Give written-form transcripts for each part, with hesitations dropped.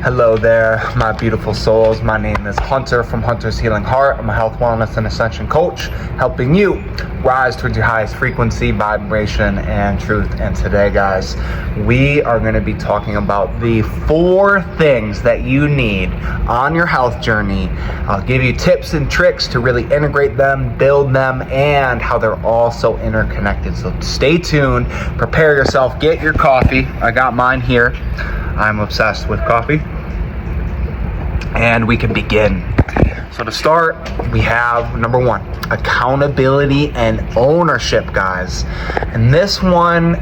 Hello there, my beautiful souls. My name is Hunter from Hunter's Healing Heart. I'm a health, wellness, and ascension coach, helping you rise towards your highest frequency, vibration, and truth. And today, guys, we are going to be talking about the 4 things that you need on your health journey. I'll give you tips and tricks to really integrate them, build them, and how they're all so interconnected. So stay tuned, prepare yourself, get your coffee. I got mine here. I'm obsessed with coffee. And we can begin. So to start, we have number 1, accountability and ownership, guys. And this one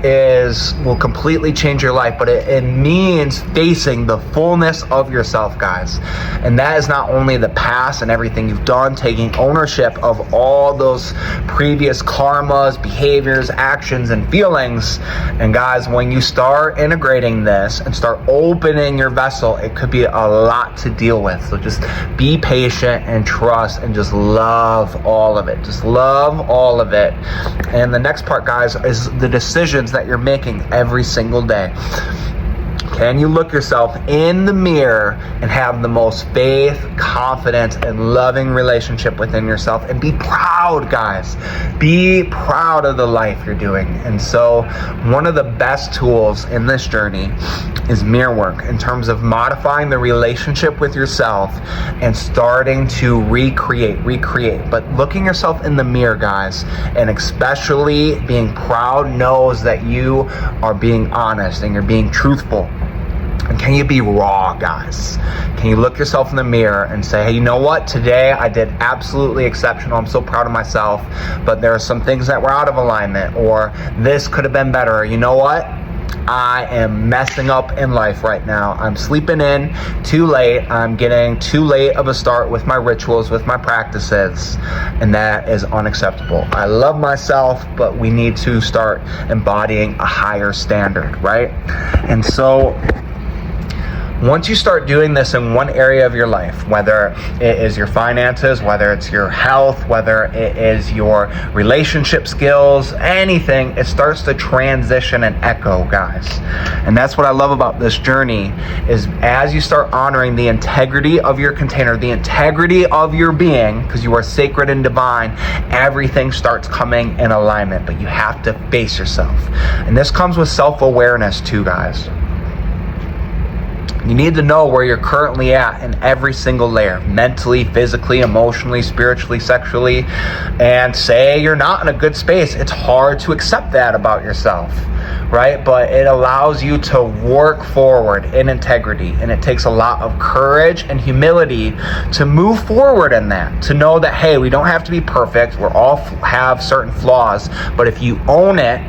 will completely change your life, but it means facing the fullness of yourself, guys. And that is not only the past and everything you've done, taking ownership of all those previous karmas, behaviors, actions, and feelings. And guys, when you start integrating this and start opening your vessel, it could be a lot to deal with. So just be patient and trust and just love all of it. Just love all of it. And the next part, guys, is the decisions that you're making every single day. Can you look yourself in the mirror and have the most faith, confidence, and loving relationship within yourself, and be proud, guys. Be proud of the life you're doing. And so one of the best tools in this journey is mirror work, in terms of modifying the relationship with yourself and starting to recreate. But looking yourself in the mirror, guys, and especially being proud, knows that you are being honest and you're being truthful. And can you be raw, guys? Can you look yourself in the mirror and say, hey, you know what? Today I did absolutely exceptional. I'm so proud of myself, but there are some things that were out of alignment, or this could have been better. You know what? I am messing up in life right now. I'm sleeping in too late. I'm getting too late of a start with my rituals, with my practices, and that is unacceptable. I love myself, but we need to start embodying a higher standard, right? And so once you start doing this in one area of your life, whether it is your finances, whether it's your health, whether it is your relationship skills, anything, it starts to transition and echo, guys. And that's what I love about this journey, is as you start honoring the integrity of your container, the integrity of your being, because you are sacred and divine, everything starts coming in alignment. But you have to face yourself. And this comes with self-awareness too, guys. You need to know where you're currently at in every single layer, mentally, physically, emotionally, spiritually, sexually. And say you're not in a good space, it's hard to accept that about yourself, right? But it allows you to work forward in integrity. And it takes a lot of courage and humility to move forward in that, to know that, hey, we don't have to be perfect. We all have certain flaws. But if you own it,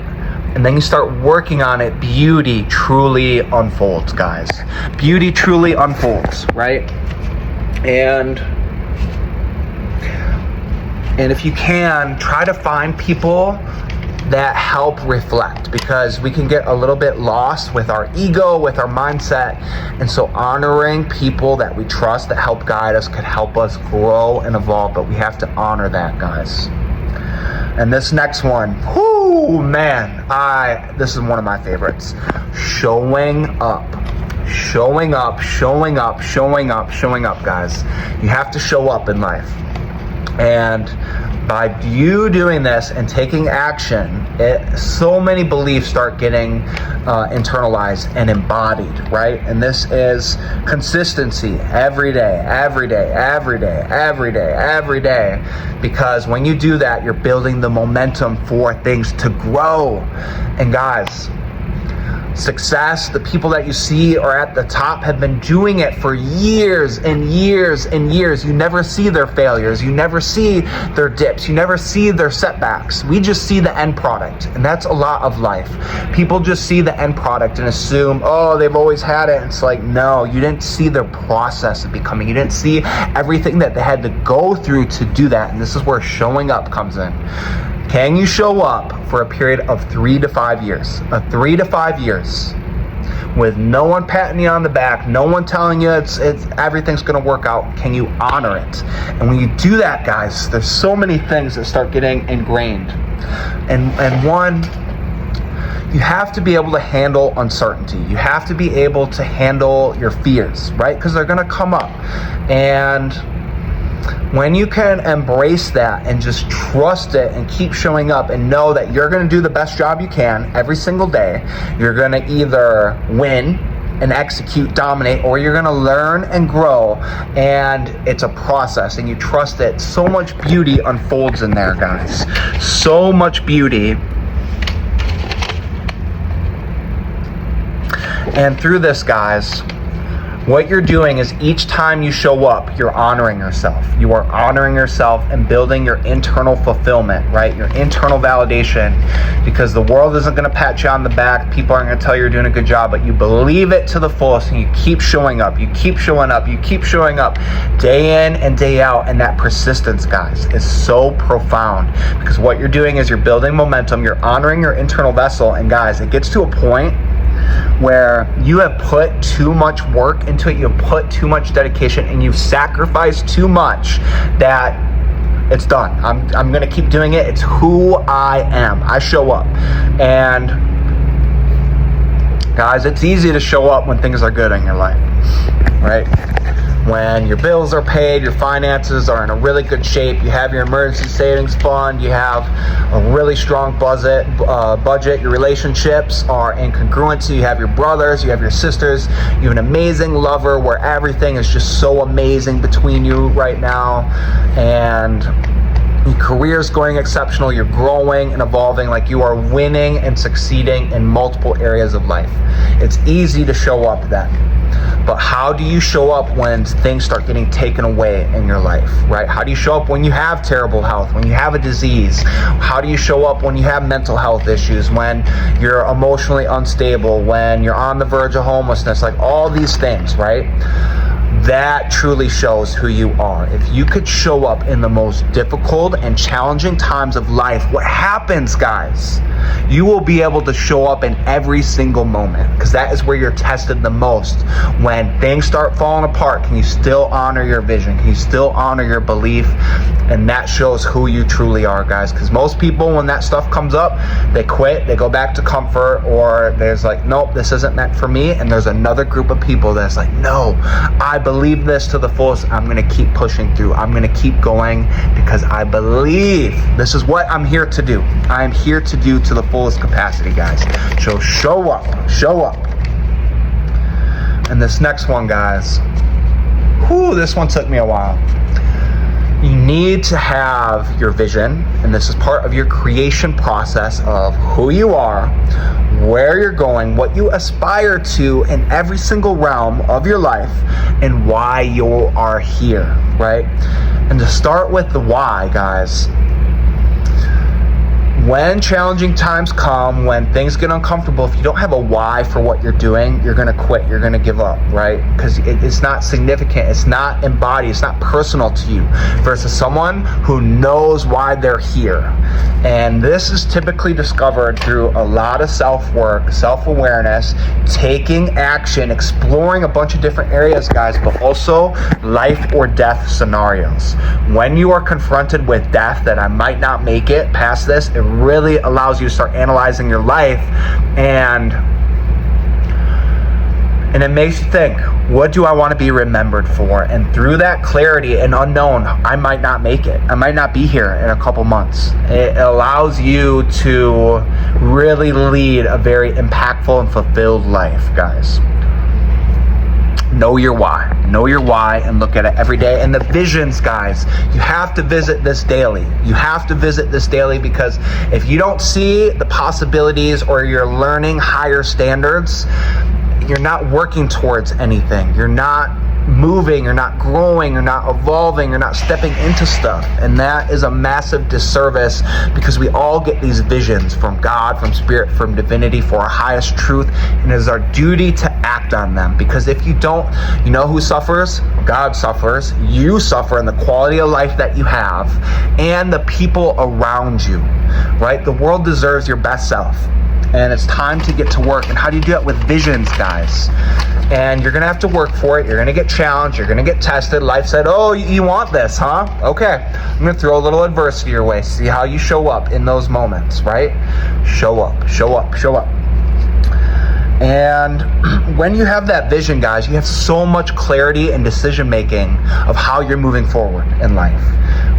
and then you start working on it, beauty truly unfolds, guys. Beauty truly unfolds, right? And if you can, try to find people that help reflect, because we can get a little bit lost with our ego, with our mindset. And so honoring people that we trust, that help guide us, could help us grow and evolve. But we have to honor that, guys. And this next one, man, this is one of my favorites. Showing up, guys. You have to show up in life. And by you doing this and taking action, so many beliefs start getting internalized and embodied, right? And this is consistency every day. Because when you do that, you're building the momentum for things to grow. And guys, success, the people that you see are at the top have been doing it for years and years and years. You never see their failures. You never see their dips. You never see their setbacks. We just see the end product. And that's a lot of life. People just see the end product and assume, oh, they've always had it. And it's like, no, you didn't see their process of becoming. You didn't see everything that they had to go through to do that. And this is where showing up comes in. Can you show up for a period of 3 to 5 years? 3 to 5 years with no one patting you on the back, no one telling you it's everything's going to work out? Can you honor it? And when you do that, guys, there's so many things that start getting ingrained. And one, you have to be able to handle uncertainty. You have to be able to handle your fears, right? Because they're going to come up. And when you can embrace that and just trust it and keep showing up and know that you're going to do the best job you can every single day, you're going to either win and execute, dominate, or you're going to learn and grow, and it's a process, and you trust it. So much beauty unfolds in there, guys. So much beauty. And through this, guys, what you're doing is each time you show up, you're honoring yourself. You are honoring yourself and building your internal fulfillment, right? Your internal validation, because the world isn't going to pat you on the back. People aren't going to tell you you're doing a good job, but you believe it to the fullest, and you keep showing up. You keep showing up. You keep showing up day in and day out. And that persistence, guys, is so profound, because what you're doing is you're building momentum. You're honoring your internal vessel. And guys, it gets to a point where you have put too much work into it, you've put too much dedication, and you've sacrificed too much that it's done. I'm going to keep doing it. It's who I am. I show up. And guys, it's easy to show up when things are good in your life, right? When your bills are paid, your finances are in a really good shape, you have your emergency savings fund, you have a really strong budget, your relationships are in congruency, you have your brothers, you have your sisters, you have an amazing lover where everything is just so amazing between you right now, and your career is going exceptional, you're growing and evolving, like you are winning and succeeding in multiple areas of life. It's easy to show up then. But how do you show up when things start getting taken away in your life, right? How do you show up when you have terrible health, when you have a disease? How do you show up when you have mental health issues, when you're emotionally unstable, when you're on the verge of homelessness, like all these things, right? That truly shows who you are. If you could show up in the most difficult and challenging times of life, what happens, guys? You will be able to show up in every single moment, because that is where you're tested the most. When things start falling apart, can you still honor your vision? Can you still honor your belief? And that shows who you truly are, guys. Because most people, when that stuff comes up, they quit, they go back to comfort, or there's like, nope, this isn't meant for me. And there's another group of people that's like, no, I believe this to the fullest. I'm going to keep pushing through. I'm going to keep going because I believe this is what I'm here to do. I'm here to do to the fullest capacity, guys. So show up, show up. And this next one, guys, this one took me a while. You need to have your vision, and this is part of your creation process of who you are, where you're going, what you aspire to in every single realm of your life, and why you are here, right? And to start with the why, guys, when challenging times come, when things get uncomfortable, if you don't have a why for what you're doing, you're going to quit, you're going to give up, right? Because it's not significant, it's not embodied, it's not personal to you, versus someone who knows why they're here. And this is typically discovered through a lot of self-work, self-awareness, taking action, exploring a bunch of different areas, guys, but also life or death scenarios. When you are confronted with death, that I might not make it past this, it really allows you to start analyzing your life, and it makes you think, what do I want to be remembered for? And through that clarity and unknown, I might not make it. I might not be here in a couple months. It allows you to really lead a very impactful and fulfilled life, guys. Know your why. Know your why and look at it every day. And the visions, guys, you have to visit this daily. You have to visit this daily, because if you don't see the possibilities or you're learning higher standards, you're not working towards anything. You're not moving, you're not growing, you're not evolving, you're not stepping into stuff. And that is a massive disservice, because we all get these visions from God, from spirit, from divinity, for our highest truth, and it is our duty to act on them. Because if you don't, you know who suffers? God suffers. You suffer in the quality of life that you have and the people around you, right? The world deserves your best self. And it's time to get to work. And how do you do that? With visions, guys. And you're going to have to work for it. You're going to get challenged. You're going to get tested. Life said, oh, you want this, huh? Okay. I'm going to throw a little adversity your way. See how you show up in those moments, right? Show up, show up, show up. And when you have that vision, guys, you have so much clarity and decision making of how you're moving forward in life,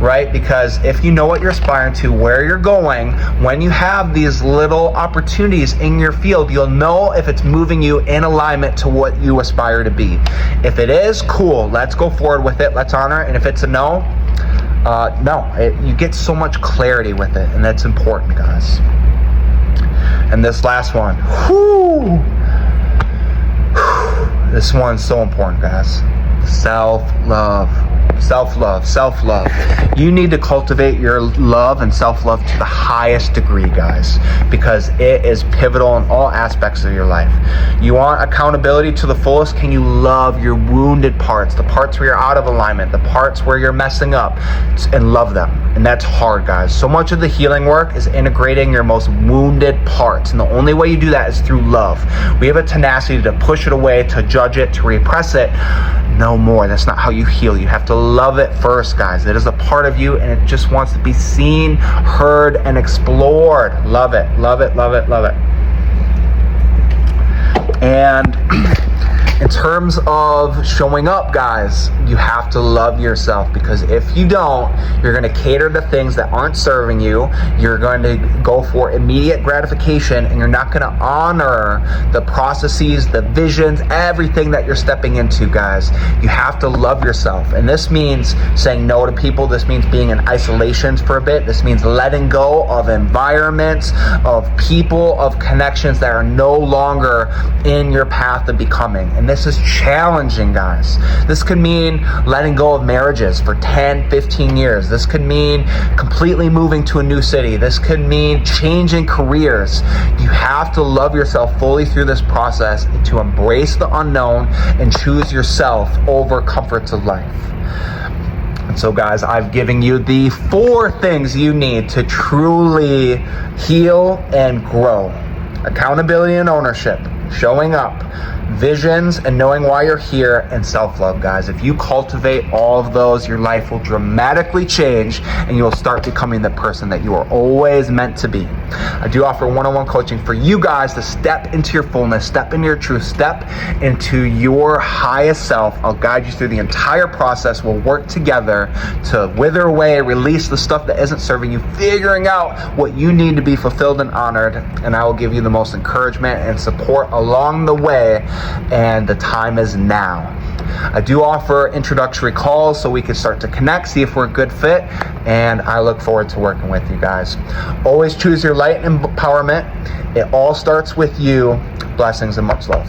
right? Because if you know what you're aspiring to, where you're going, when you have these little opportunities in your field, you'll know if it's moving you in alignment to what you aspire to be. If it is, cool, let's go forward with it, let's honor it. And if it's a no, you get so much clarity with it, and that's important, guys. And this last one, this one's so important, guys. Self-love. Self-love, self-love. You need to cultivate your love and self-love to the highest degree, guys, because it is pivotal in all aspects of your life. You want accountability to the fullest? Can you love your wounded parts, the parts where you're out of alignment, the parts where you're messing up, and love them? And that's hard, guys. So much of the healing work is integrating your most wounded parts, and the only way you do that is through love. We have a tenacity to push it away, to judge it, to repress it. No more. That's not how you heal. You have to love it first, guys. It is a part of you, and it just wants to be seen, heard, and explored. Love it, love it, love it, love it. And in terms of showing up, guys, you have to love yourself, because if you don't, you're going to cater to things that aren't serving you. You're going to go for immediate gratification, and you're not going to honor the processes, the visions, everything that you're stepping into, guys. You have to love yourself. And this means saying no to people. This means being in isolation for a bit. This means letting go of environments, of people, of connections that are no longer in your path of becoming. And this is challenging, guys. This could mean letting go of marriages for 10, 15 years. This could mean completely moving to a new city. This could mean changing careers. You have to love yourself fully through this process to embrace the unknown and choose yourself over comforts of life. And so, guys, I've given you the 4 things you need to truly heal and grow. Accountability and ownership, showing up, visions and knowing why you're here, and self-love, guys. If you cultivate all of those, your life will dramatically change, and you'll start becoming the person that you are always meant to be. I do offer one-on-one coaching for you guys to step into your fullness, step into your truth, step into your highest self. I'll guide you through the entire process. We'll work together to wither away, release the stuff that isn't serving you, figuring out what you need to be fulfilled and honored, and I will give you the most encouragement and support along the way. And the time is now. I do offer introductory calls so we can start to connect, see if we're a good fit, and I look forward to working with you guys. Always choose your light and empowerment. It all starts with you. Blessings and much love.